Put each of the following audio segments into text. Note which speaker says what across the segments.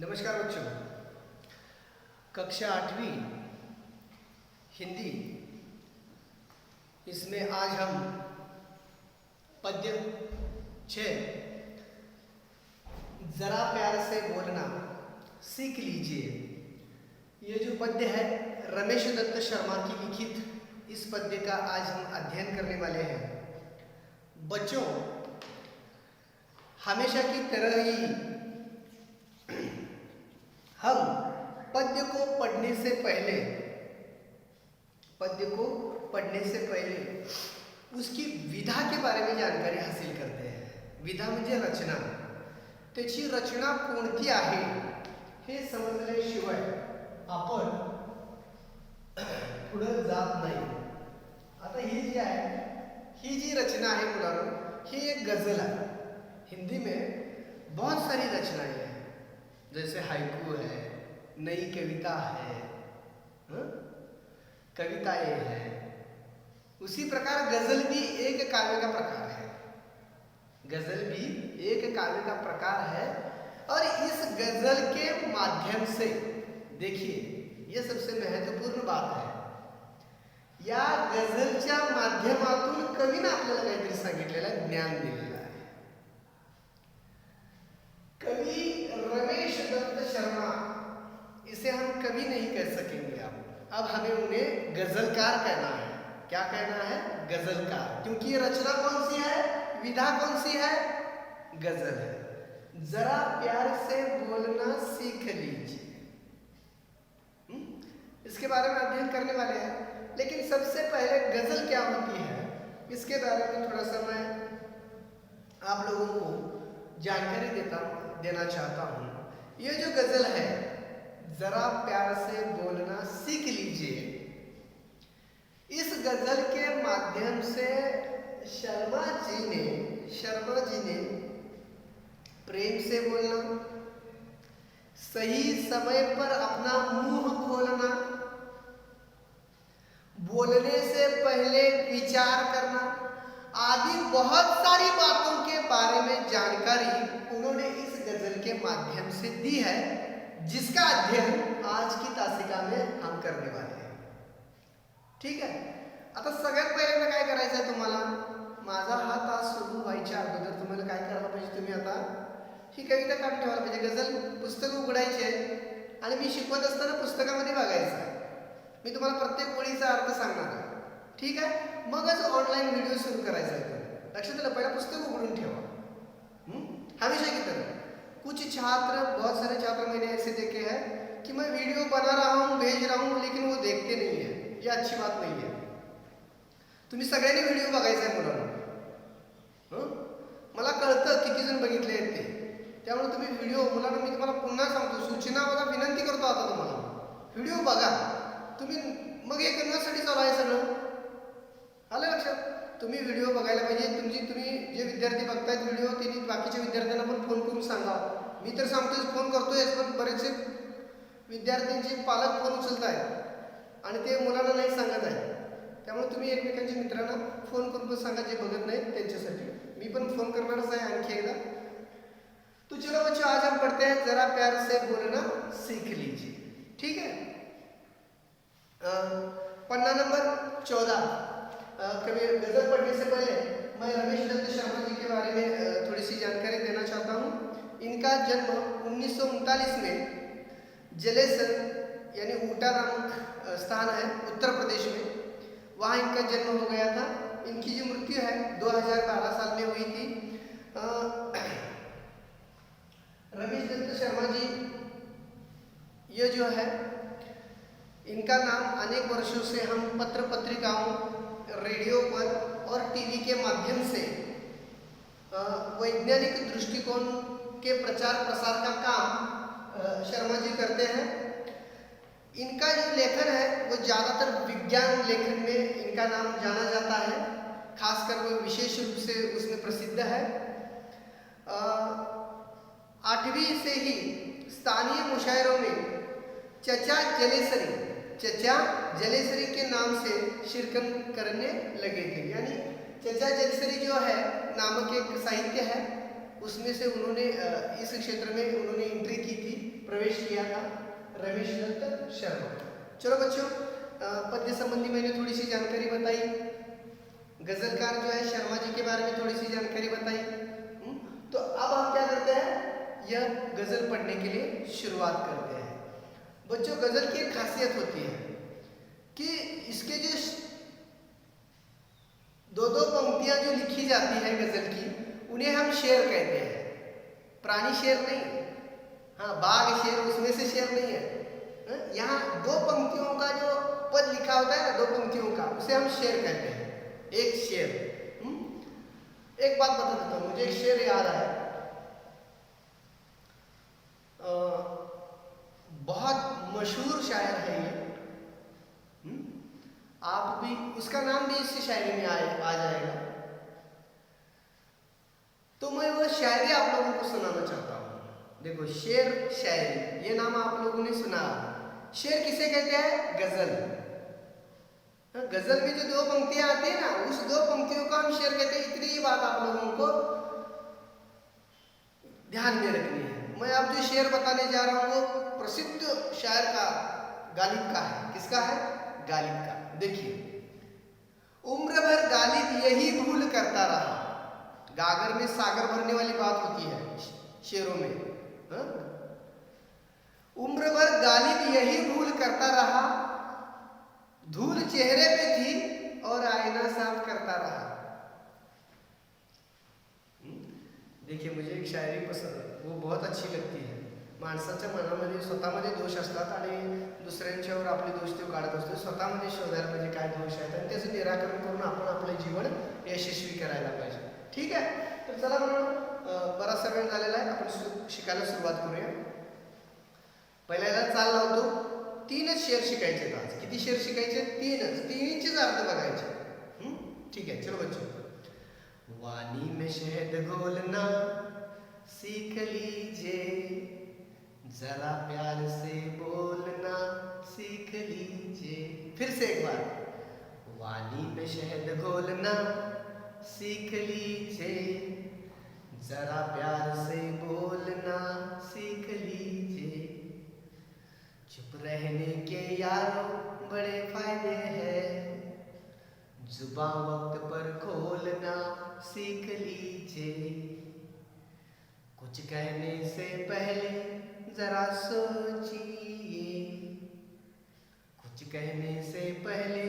Speaker 1: नमस्कार बच्चों, कक्षा 8वीं हिंदी, इसमें आज हम पद्य 6 जरा प्यार से बोलना सीख लीजिए। ये जो पद्य है रमेश दत्त शर्मा की लिखित इस पद्य का आज हम अध्ययन करने वाले हैं। बच्चों, हमेशा की तरह ही हम पद्य को पढ़ने से पहले उसकी विधा के बारे में जानकारी हासिल करते हैं। विधा म्हणजे रचना, त्याची रचना कोणती आहे हे समजल्याशिवाय आपण पुढे जात नाही। आता ही जी आहे, ही जी रचना आहे मुलांनो, ही एक गजल आहे। हिंदी में बहुत सारी रचनाएं हैं, जैसे हाइकू है, नई कविता है, कविताएं हैं। उसी प्रकार गजल भी एक काव्य का प्रकार है। गजल भी एक काव्य का प्रकार है और इस गजल के माध्यम से देखिए, ये सबसे महत्वपूर्ण बात है, या गजलच्या माध्यमातून कवीने आपल्याला काहीतरी सांगितलेलं आहे, ज्ञान दिलेलं आहे। कवि रमेश दत्त शर्मा, इसे हम कवि नहीं कह सकेंगे। अब हमें उन्हें गजलकार कहना है। क्या कहना है? गजलकार, क्योंकि ये रचना कौन सी है, विधा कौन सी है, गजल है। जरा प्यार से बोलना सीख लीजिए, इसके बारे में अध्ययन करने वाले हैं। लेकिन सबसे पहले गजल क्या होती है, इसके बारे में थोड़ा सा मैं आप लोगों को जानकारी देना चाहता हूँ। ये जो गजल है, जरा प्यार से बोलना सीख लीजिए, इस गजल के माध्यम से शर्मा जी ने प्रेम से बोलना, सही समय पर अपना मुंह खोलना, बोलने से पहले विचार करना आदि बहुत सारी बातों के बारे में जानकारी उन्होंने इस गजल के माध्यम से दी है, जिसका अध्ययन आज की तासिका में हम करने वाले हैं। ठीक है, आता सगळ्यात पहिल्यांदा काय करायचं आहे तुम्हाला, माझा हा तास सुरू व्हायच्या अगोदर तुम्हाला काय करायला पाहिजे, तुम्ही आता ही कविता काढून ठेवायला पाहिजे। गजल पुस्तक उघडायचे आहे आणि मी शिकवत असताना पुस्तकामध्ये बघायचं आहे। मी तुम्हाला प्रत्येक ओळीचा अर्थ सांगणार आहे, ठीक आहे? मगच ऑनलाइन वीडियो शुरू करायचा है। लक्षात आलं, पहिला पुस्तक उघडून ठेवा। हमेशा की तरह कुछ छात्र, बहुत सारे छात्र मैंने ऐसे देखे हैं कि मैं वीडियो बना रहा हूँ, भेज रहा हूँ, लेकिन वो देखते नहीं है। ये अच्छी बात नहीं है। तुम्ही सगळ्यांनी व्हिडिओ बघायचा आहे मुलांना। मला कळतं किती जण बघितले आहेत ते, त्यामुळे तुम्ही व्हिडिओ, मुलांना मी तुम्हाला पुन्हा सांगतो, सूचना बघा, विनंती करतो आता तुम्हाला, व्हिडिओ बघा तुम्ही। मग हे करण्यासाठी चालू आहे सगळं, आलं लक्षात? तुम्ही व्हिडिओ बघायला पाहिजे। तुम्ही जे विद्यार्थी बघतायत व्हिडिओ, त्यांनी बाकीच्या विद्यार्थ्यांना पण फोन करून सांगा। मी तर सांगतोय, फोन करतोय, पण बरेचसे विद्यार्थ्यांचे पालक फोन उचलत आहेत आणि ते मुलांना नाही सांगत आहे। त्यामुळे तुम्ही एकमेकांच्या मित्रांना फोन करून पण सांगा, जे बघत नाहीत त्यांच्यासाठी। मी पण फोन करणारच आहे आणखी एकदा। तो चलो बच्चों, आज हम पढ़ते हैं जरा प्यार से बोलना सीख लीजिए। ठीक है, पन्ना नंबर 14। कभी गजल पढ़ने से पहले मैं रमेश दत्त शर्मा जी के बारे में थोड़ी सी जानकारी देना चाहता हूँ। इनका जन्म 1939 में जलेसर यानी ऊटा नामक स्थान है उत्तर प्रदेश में, वहाँ इनका जन्म हो गया था। इनकी जो मृत्यु है 2012 साल में हुई थी। रमेश दत्त शर्मा जी, ये जो है, इनका नाम अनेक वर्षों से हम पत्र पत्रिकाओं, रेडियो पर और टीवी के माध्यम से वैज्ञानिक दृष्टिकोण के प्रचार प्रसार का काम शर्मा जी करते हैं। इनका जो लेखन है वो ज़्यादातर विज्ञान लेखन में इनका नाम जाना जाता है, खासकर वो विशेष रूप से उसमें प्रसिद्ध है। 8वीं से ही स्थानीय मुशायरों में चचा जलेसरी के नाम से शिरकत करने लगे थे। यानी चचा जलेसरी जो है नामक एक साहित्य है, उसमें से उन्होंने इस क्षेत्र में उन्होंने एंट्री की थी, प्रवेश किया था रमेश दत्त शर्मा। चलो बच्चों, पद्य संबंधी मैंने थोड़ी सी जानकारी बताई, गजलकार जो है शर्मा जी के बारे में थोड़ी सी जानकारी बताई। तो अब हम क्या करते हैं, यह गजल पढ़ने के लिए शुरुआत करते हैं। बच्चों, गजल की एक खासियत होती है कि इसके जो दो दो पंक्तियां जो लिखी जाती है गजल की, उन्हें हम शेर कहते हैं, प्राणी शेर नहीं, हाँ बाघ शेर उसमें से शेर नहीं है। यहाँ दो पंक्तियों का जो पद लिखा होता है ना, दो पंक्तियों का, उसे हम शेर कहते हैं, एक शेर। एक बात बता देता हूँ, मुझे एक शेर याद आया, बहुत मशहूर शायर है ये, आप भी उसका नाम भी इस शायरी में आ जाएगा। तो मैं वो शायरी आप लोगों को सुनाना चाहता हूँ। देखो, शेर शायरी, ये नाम आप लोगों ने सुना। शेर किसे कहते हैं? गजल। गजल में जो दो पंक्तियां आती है ना, उस दो पंक्तियों को हम शेर कहते हैं। इतनी ही बात आप लोगों को ध्यान में रखनी है। मैं अब जो शेर बताने जा रहा हूँ वो प्रसिद्ध शायर का, गालिब का है। किसका है? गालिब का। देखिए, उम्र भर गालिब यही भूल करता रहा। गागर में सागर भरने वाली बात होती है शेरों में। उम्र भर गालिब यही भूल करता रहा, धूल चेहरे पे थी और आईना साफ करता रहा। देखिए, मुझे एक शायरी पसंद है, वो बहुत अच्छी लगती है। माणसाच्या मनामध्ये स्वतःमध्ये दोष असतात आणि दुसऱ्यांच्यावर आपले दोष ते काढत असतो. स्वतःमध्ये शोधायला पाहिजे काय दोष आहेत आणि त्याचं निराकरण करून आपण आपलं जीवन यशस्वी करायला पाहिजे. ठीक आहे? तर चला म्हणून बराचसा वेळ झालेला आहे, आपण शिकायला सुरुवात करूया. पहिल्याला चाल लावतो. 3च शेर शिकायचे आहेत आज. किती शेर शिकायचे? 3च. तिन्हीचेच अर्थ बघायचे. ठीक आहे, चलो बच्चों. वानी में शहद घोलना सीख लीजिए, जरा प्यार से बोलना सीख लीजिए. फिर से एक बार. वानी में शहद घोलना सीख लीजिए, जरा प्यार से बोलना सीख लीजिए. चुप रहने के यारों बड़े फायदे हैं, जुबान वक्त पर खोलना सीख लीजिए. कुछ कहने से पहले जरा सोचिए, कुछ कहने से पहले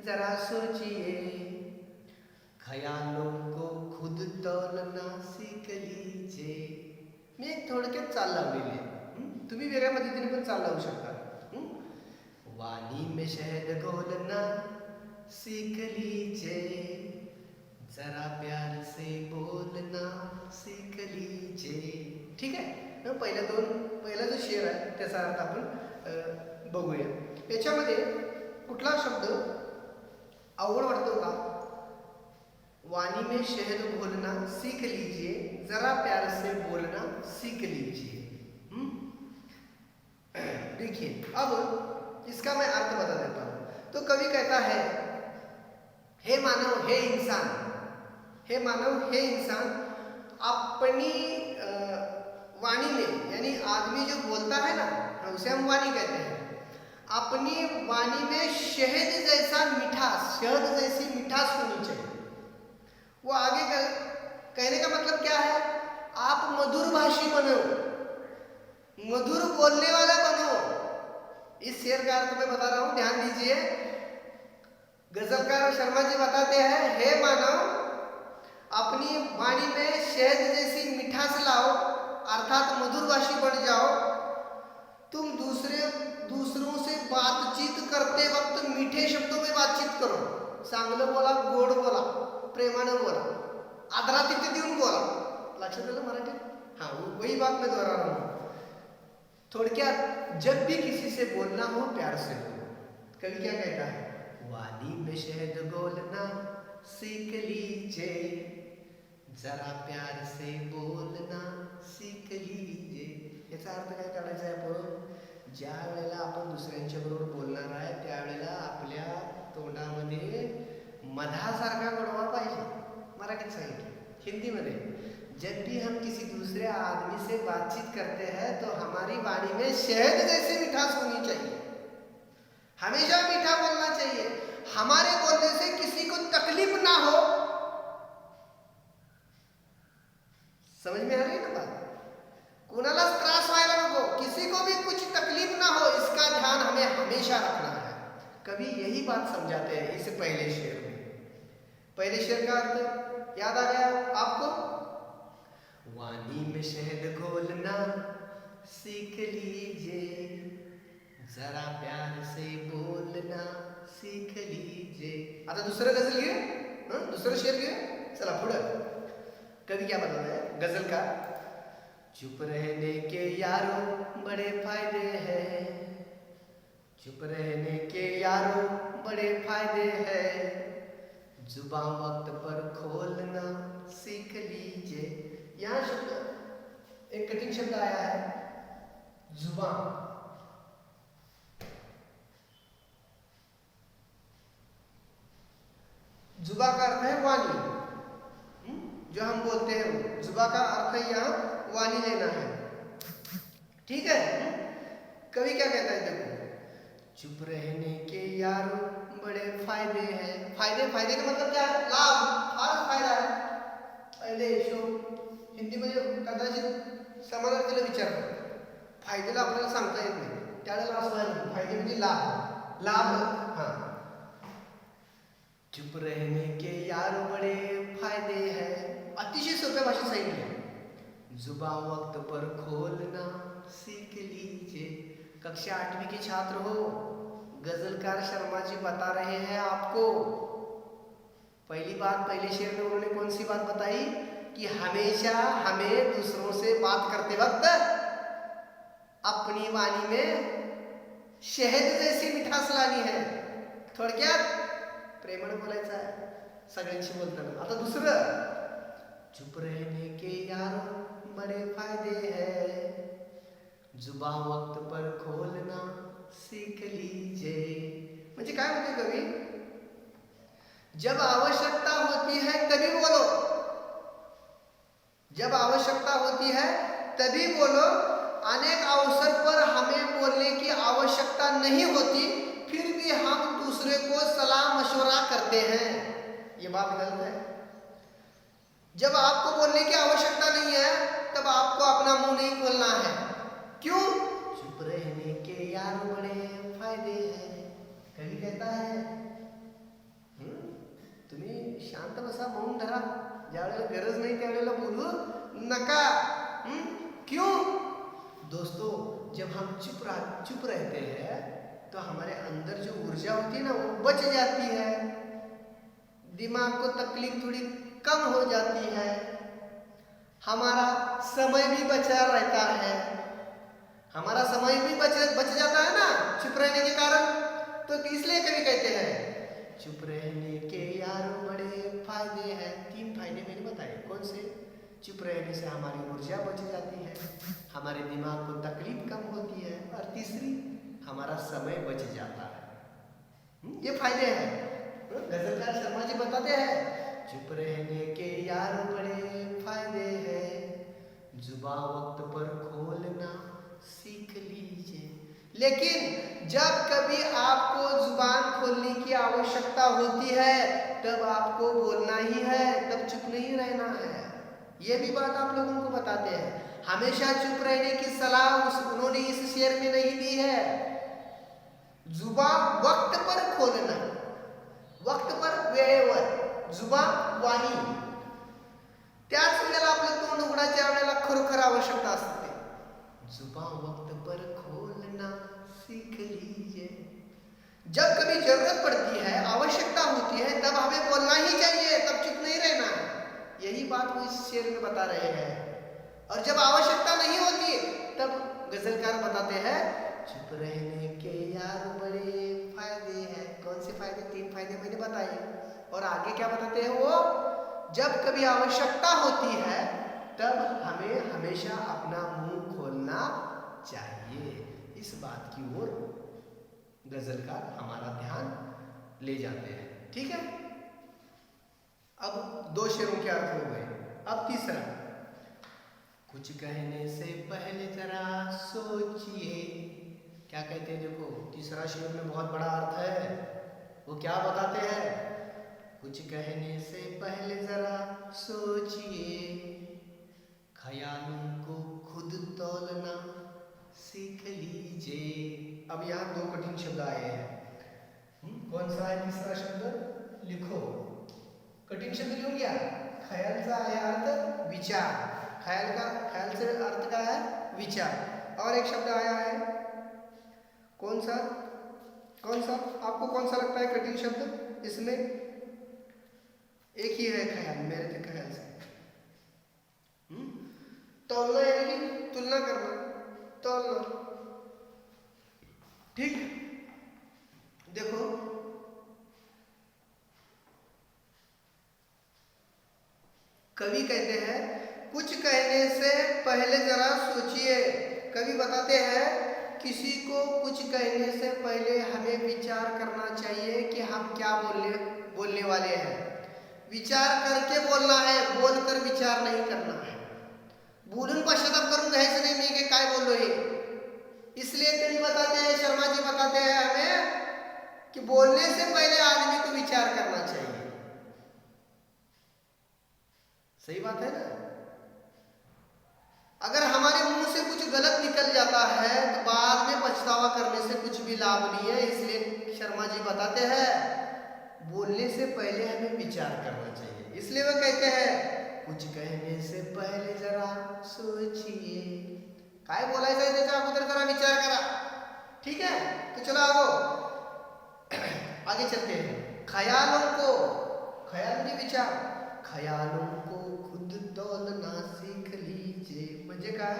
Speaker 1: जरा सोचिए. ख्यालों को खुद तोलना सीख लीजिए. मी एक थोडक्यात चाल लावलेली आहे. तुम्ही वेगळ्या पद्धतीने पण चाल लावू शकता. वानी में शहद घोलना सीख लीजिए, जरा प्यार से बोलना सीख लीजिए. ठीक आहे? पहिला जो शेर आहे त्याचा अर्थ आपण बघूया. याच्यामध्ये कुठला शब्द अवघड वाटतो का? वानी में शहद घोलना सीख लीजिए, जरा प्यार से बोलना सीख लीजिए. देखिए, अब इसका मैं अर्थ बता देता हूं. तो कवि कहता है, हे मानव, हे इंसान, हे मानव, हे इंसान, अपनी वाणी में, यानी आदमी जो बोलता है ना, उसे हम वाणी कहते हैं, अपनी वाणी में शहद जैसा मिठास, शहद जैसी मिठास होनी चाहिए. वो आगे कहने का मतलब क्या है? आप मधुर भाषी बनो, मधुर बोलने वाला बनो. इस शेर का अर्थ मैं बता रहा हूं, ध्यान दीजिए. गजलकार शर्मा जी बताते हैं, हे मानव, अपनी वाणी में शहद जैसी मिठास लाओ, अर्थात मधुर भाषी बन जाओ. तुम दूसरों से बातचीत करते वक्त मीठे शब्दों में बातचीत करो. चांगलं बोला, गोड बोला, प्रेमानं बोला, आदरातिथ्य देऊन बोला. लक्षात आलं मराठी? हाँ, वही बात मैं दोहरा रहा हूँ. थोड़क्यात, जब भी किसी से बोलना हो, प्यार से बोलो. कवि क्या कहता है? वानी में शहद घोलना सीख लीजिए, जरा प्यार से बोलना सीख लीजिए. याचा अर्थ काय काढायचा आहे? आपण ज्या वेळेला आपण दुसऱ्यांच्या बरोबर बोलणार आहे, त्यावेळेला आपल्या तोंडामध्ये मधासारखा गोडवा पाहिजे. मराठीत सांगितलं. हिंदी में जब भी हम किसी दूसरे आदमी से बातचीत करते हैं तो हमारी वाणी में शहद जैसी मिठास होनी चाहिए, हमेशा मीठा बोलना चाहिए, हमारे बोलने से किसी को तकलीफ ना हो। समझ में आ रही है ना बात? कोणाला त्रास व्हायला नको, किसी को भी कुछ तकलीफ ना हो, इसका ध्यान हमें हमेशा रखना है। कभी यही बात समझाते हैं इस पहले शेर में। पहले शेर का अर्थ याद आ गया आपको? वाणी में शहद घोलना सीख लीजिए, जरा प्यार से बोलना सीख लीजिए। आता दुसरं गजल घे, दुसरं शेर घे, चला पुढं। कवि क्या बताता है गजल का? चुप रहने के यारों बड़े फायदे हैं, चुप रहने के यारों बड़े फायदे हैं, जुबान वक्त पर खोलना सीख लीजिए। यहाँ शब्द एक कठिन शब्द आया है, जुबान। जुबा का अर्थ है वाणी, जो हम बोलते हैं। जुबा का अर्थ है यहाँ वाणी लेना है, ठीक है। कवि क्या कहता है देखो, चुप रहने के यारों बड़े फायदे हैं। फायदे, फायदे का मतलब क्या है? लाभ, फार फायदा है। पहले शो हिंदीमध्ये कदाचित समानार्थीला विचारतात, फायद्याला आपल्याला सांगता येत नाही, त्यावेळेला असं व्हायला फायदे म्हणजे लाभ, लाभ। हाँ, चुप रहने के यारों बड़े फायदे हैं, अतिशय सोप्या भाषेत सांगितले। जुबान वक्त पर खोलना सीख लीजिए। कक्षा 8वीं के छात्र हो, गजलकार शर्मा जी बता रहे हैं आपको। पहली बात, पहले शेर में उन्होंने कौन सी बात बताई कि हमेशा हमें दूसरों से बात करते वक्त अपनी वाणी में शहद जैसी मिठास लानी है। थोडक्यात प्रेमाने बोलायचं आहे सगळ्यांशी बोलताना। आता दुसरं, चुप रहने के यारों बड़े फायदे हैं, जुबान वक्त पर खोलना सीख लीजिए। म्हणजे काय म्हणते कवी? जब आवश्यकता होती है तभी बोलो, जब आवश्यकता होती है तभी बोलो। अनेक अवसर पर हमें बोलने की आवश्यकता नहीं होती, फिर भी हम दूसरे को सलाह मशवरा करते हैं। ये बात गलत है। जब आपको बोलने की आवश्यकता नहीं है तब आपको अपना मुंह नहीं खोलना है। क्यों? चुप रहने के यार बड़े फायदे हैं। कवि कहता है तुम्ही शांत बसा, मौन धरा, ज्यावेळेला गरज नाही त्यावेळेला बोलू नका। क्यों? दोस्तों, जब हम चुप रहते हैं तो हमारे अंदर जो ऊर्जा होती है ना वो बच जाती है, दिमाग को तकलीफ थोड़ी कम हो जाती है, हमारा समय भी बचा रहता है। हमारा समय भी बच जाता है ना चुप रहने के कारण। तो इसलिए कवि कहते हैं चुप रहने के यारों बड़े फायदे हैं। 3 फायदे मैंने बताए, कौन से? चुप रहने से हमारी ऊर्जा बच जाती है, हमारे दिमाग को तकलीफ कम होती है, और तीसरी हमारा समय बच जाता है। ये फायदे हैं। गजलकार शर्मा जी बताते हैं चुप रहने के यार बड़े फायदे हैं, जुबान वक्त पर खोलना सीख लीजिए। लेकिन जब कभी आपको जुबान खोलने की आवश्यकता होती है तब आपको बोलना ही है, तब चुप नहीं रहना है। ये भी बात आप लोगों को बताते हैं। हमेशा चुप रहने की सलाह उन्होंने इस शेर में नहीं दी है। जुबान वक्त पर खोलना, वक्त पर, वेळेवर, जुबान वाणी, त्याच वेळेला आपलं तोंड उघडायच्या वेळेला खरोखर आवश्यकता असते। जुबान वक्त पर खोलना सीख लीजिए। जब कभी जरूरत पड़ती है, आवश्यकता होती है, तब हमें बोलना ही चाहिए, तब चुप नहीं रहना है। यही बात वो इस शेर में बता रहे हैं। और जब आवश्यकता नहीं होती तब गजलकार बताते हैं चुप रहने के यार बड़े फायदे हैं। कौन से फायदे? 3 फायदे मैंने बताए। और आगे क्या बताते हैं वो? जब कभी आवश्यकता होती है तब हमें हमेशा अपना मुंह खोलना चाहिए। इस बात की ओर गजलकार हमारा ध्यान ले जाते हैं। ठीक है, अब 2 शेरों के अर्थ हो गए। अब तीसरा, कुछ कहने से पहले जरा सोचिए। क्या कहते हैं, देखो तीसरा शेर में बहुत बड़ा अर्थ है। वो क्या बताते हैं, कुछ कहने से पहले जरा सोचिए, ख्यालों को खुद तौलना सीख लीजिए। अब यहाँ दो कठिन शब्द आए हैं। कौन सा है तीसरा शब्द, लिखो। कठिन शब्द क्यों किया, ख्याल का है अर्थ विचार, ख्याल से अर्थ का है विचार। और एक शब्द आया है, कौन सा आपको कौन सा लगता है कठिन शब्द इसमें? एक ही है ख्याल, मेरे ख्याल से। तौलना यानी कि तुलना करना, तौलना। ठीक, देखो कवि कहते हैं कुछ कहने से पहले जरा सोचिए। कवि बताते हैं किसी को कुछ कहने से पहले हमें विचार करना चाहिए कि हम क्या बोलने वाले हैं। विचार करके बोलना है, बोलकर विचार नहीं करना है। बोलून पश्चाताप करूँ घ्यायचं नाही मी के काय बोललो हे। इसलिए कवि बताते हैं, शर्मा जी बताते हैं हमें कि बोलने से पहले आदमी को विचार करना चाहिए। सही बात है ना। अगर हमारे मुंह से कुछ गलत निकल जाता है तो बाद में पछतावा करने से कुछ भी लाभ नहीं है। इसलिए शर्मा जी बताते हैं बोलने से पहले हमें विचार करना चाहिए। इसलिए वो कहते हैं कुछ कहने से पहले जरा सोचिए। काय बोलायचं आहे त्याच्या अगोदर जरा विचार करा। ठीक है, तो चलो आगे चलते हैं। ख्यालों को, ख्याल नहीं विचार, ख्यालों को खुद तौलना सीख लीजिए। म्हणजे काय,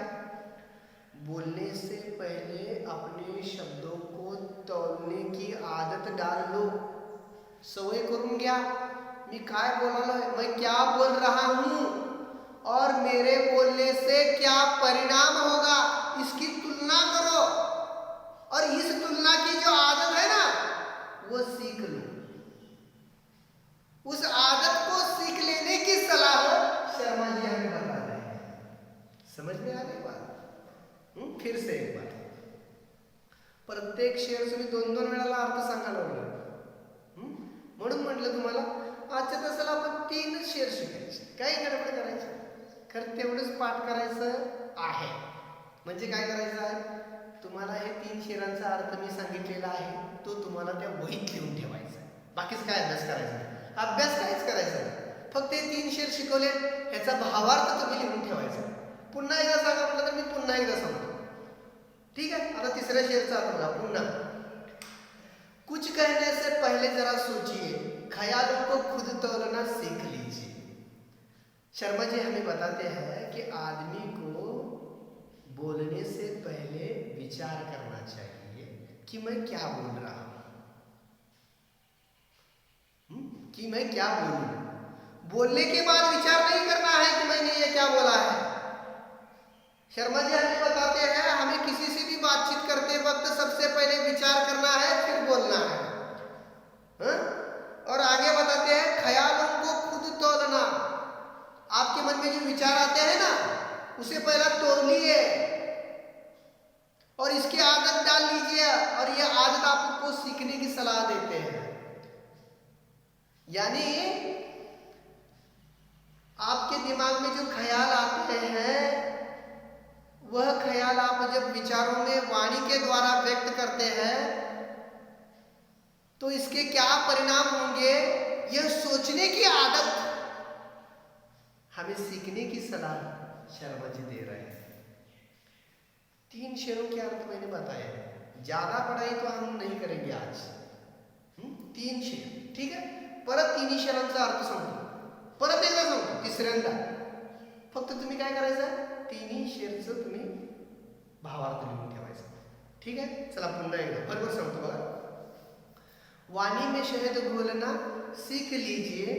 Speaker 1: बोलने से पहले अपने शब्दों को तौलने की आदत डाल लो, सवय करून घ्या। मी काय बोलालोय, मैं क्या बोल रहा हूं और मेरे बोलने से क्या परिणाम होगा, इसकी तुलना करो। और इस तुलना की जो आदत है ना वो सीख लो। उस आदत को सीख लेने की सलाह शर्मा जी हमें बता रहे हैं। समझ में आ गई बात? फिर से एक बात, प्रत्येक शेर तुम्ही 2-2 वेळाला अर्थ सांगायला लागला। म्हणून म्हटलं तुम्हाला आजच्या तासाला आपण 3 शेर शिकायचे, काही गडबड करायची, खरं तेवढंच पाठ करायचं आहे। म्हणजे काय करायचं आहे, तुम्हाला हे 3 शेरांचा अर्थ मी सांगितलेला आहे तो तुम्हाला त्या वहीत लिहून ठेवायचा आहे। बाकीच काय अभ्यास करायचा नाही, अभ्यास काहीच करायचा नाही। फक्त हे 3 शेर शिकवले ह्याचा भावार्थ तुम्ही लिहून ठेवायचा। पुन्हा एकदा सांगा म्हटलं तर मी पुन्हा एकदा सांगतो। ठीक है, आता तिसऱ्या शेरचा अर्थ बघा पुन्हा। कुछ कहने से पहले जरा सोचिए, ख्यालों को खुद तौलना सीख लीजिए। शर्मा जी हमें बताते हैं कि आदमी को बोलने से पहले विचार करना चाहिए कि मैं क्या बोल रहा हूं, कि मैं क्या बोलूं। बोलने के बाद विचार नहीं करना है कि मैंने ये क्या बोला है। शर्मा जी हमें बताते हैं हमें किसी से भी बातचीत करते वक्त सबसे पहले विचार करना है फिर बोलना है। और आगे बताते हैं ख्यालों को खुद तौलना। आपके मन में जो विचार आते हैं ना उसे पहला तौलिए और इसकी आदत डाल लीजिए। और यह आदत आपको सीखने की सलाह देते हैं। यानी आपके दिमाग में जो ख्याल आते हैं वह ख्याल आप जब विचारों में वाणी के द्वारा व्यक्त करते हैं तो इसके क्या परिणाम होंगे, यह सोचने की आदत हमें सीखने की सलाह शर्मा जी दे रहे हैं। 3 शेरों के अर्थ मैंने बताया, ज्यादा पढ़ाई तो हम नहीं करेंगे आज। 3 शेर, ठीक है। परत 3 शेरांचा अर्थ सांगतो, परत एकदा सांगतो तिसऱ्यांदा। फक्त तुम्ही काय करायचं, 3 शेरचं तुम्ही भावार्थ लिहून ठेवायचा। ठीक है, चला पुन्हा एकदा बरोबर सांगतो बघा। वाणी में शहद घोलना सीख लीजिए,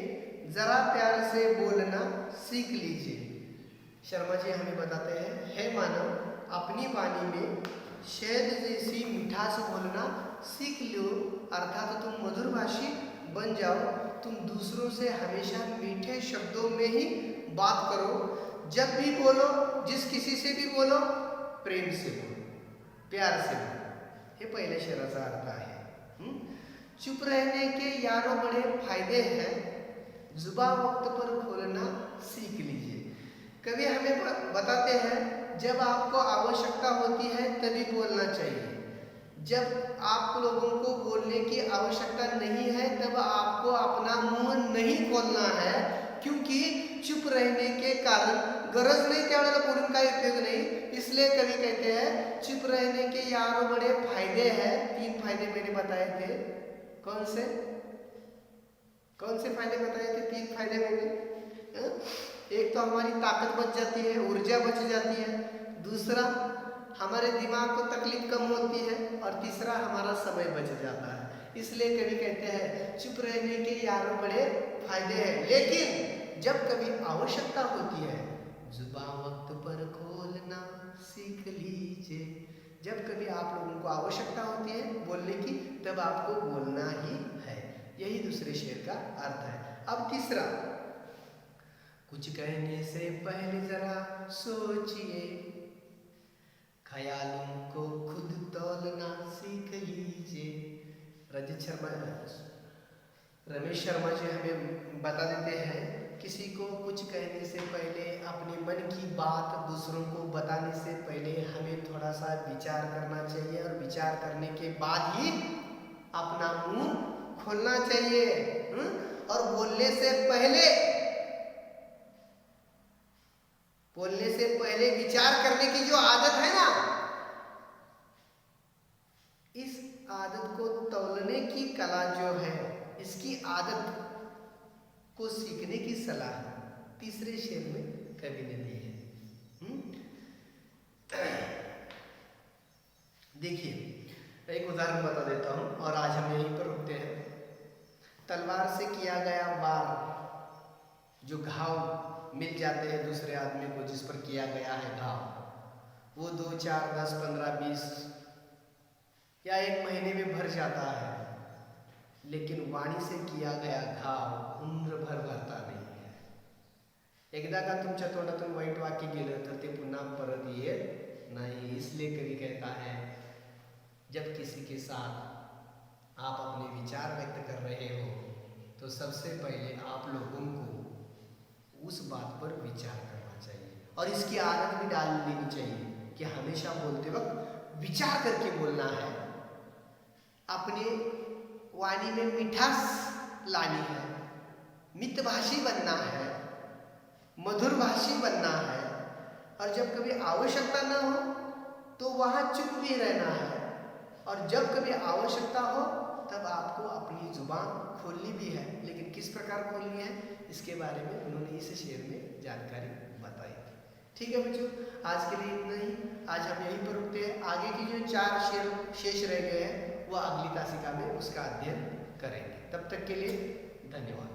Speaker 1: जरा प्यार से बोलना सीख लीजिए। शर्मा जी हमें बताते हैं हे मानव, अपनी वाणी में शहद जैसी मिठास घोलना सीख लो, अर्थात तुम मधुरभाषी बन जाओ। तुम दूसरों से हमेशा मीठे शब्दों में ही बात करो। जब भी बोलो, जिस किसी से भी बोलो, प्रेम से बोलो, प्यार से बोलो। हे पहिल्या शेराचा अर्थ आहे। चुप रहने के यारों बड़े फायदे हैं, जुबां वक्त पर खोलना सीख लीजिए। कवि हमें बताते हैं जब आपको आवश्यकता होती है तभी बोलना चाहिए, जब आप लोगों को बोलने की आवश्यकता नहीं है तब आपको अपना मुंह नहीं खोलना है, क्योंकि चुप रहने के कारण गरज नाही त्यावेळेला बोलून काही उपयोग नाही। इसलिए कवि कहते हैं चुप रहने के यारों बड़े फायदे हैं। 3 फायदे मैंने बताए थे। कौन से फायदे बताए थे? 3 फायदे मैंने। एक तो हमारी ताकत बच जाती है, ऊर्जा बच जाती है, दूसरा हमारे दिमाग को तकलीफ कम होती है, और तीसरा हमारा समय बच जाता है। इसलिए कवि कहते हैं चुप रहने के यारों बड़े फायदे हैं, लेकिन जब कभी आवश्यकता होती है जुबां वक्त पर खोलना सीख लीजिए। जब कभी आप लोगों को आवश्यकता होती है बोलने की तब आपको बोलना ही है। यही दूसरे शेर का अर्थ है। अब तीसरा, कुछ कहने से पहले जरा सोचिए, ख्यालों को खुद तौलना सीख लीजिए। रमेश शर्मा जी हमें बता देते हैं किसी को कुछ कहने से पहले, अपने मन की बात दूसरों को बताने से पहले हमें थोड़ा सा विचार करना चाहिए, और विचार करने के बाद ही अपना मुंह खोलना चाहिए। और बोलने से पहले विचार करने की जो आदत है ना, इस आदत को तौलने की कला जो है, इसकी आदत को सीखने की सलाह तीसरे शेर में कवि ने दी है। देखिए एक उदाहरण बता देता हूं और आज हम यहीं पर रुकते हैं। तलवार से किया गया वार, जो घाव मिल जाते हैं दूसरे आदमी को जिस पर किया गया है घाव, वो 2, 4, 10, 15, 20 या 1 महीने में भर जाता है, लेकिन वाणी से किया गया घाव उम्र भर भरता नहीं है। एकदा का तुमच्या तोंडातून वाईट वाक्य गेलं तर ते पुन्हा परत येत नहीं। इसलिए कवि कहता है जब किसी के साथ आप अपने विचार व्यक्त कर रहे हो तो सबसे पहले आप लोगों को उस बात पर विचार करना चाहिए, और इसकी आदत भी डाल लेनी चाहिए कि हमेशा बोलते वक्त विचार करके बोलना है। अपने वाणी में मिठास लानी है, मितभाषी बनना है, मधुरभाषी बनना है, और जब कभी आवश्यकता न हो तो वहाँ चुप भी रहना है, और जब कभी आवश्यकता हो तब आपको अपनी जुबान खोलनी भी है। लेकिन किस प्रकार खोलनी है इसके बारे में उन्होंने इस शेर में जानकारी बताई थी। ठीक है बच्चों, आज के लिए इतना ही। आज हम यहीं पर रुकते हैं। आगे की जो 4 शेर शेष रह गए हैं वह अगली तासिका में उसका अध्ययन करेंगे। तब तक के लिए धन्यवाद।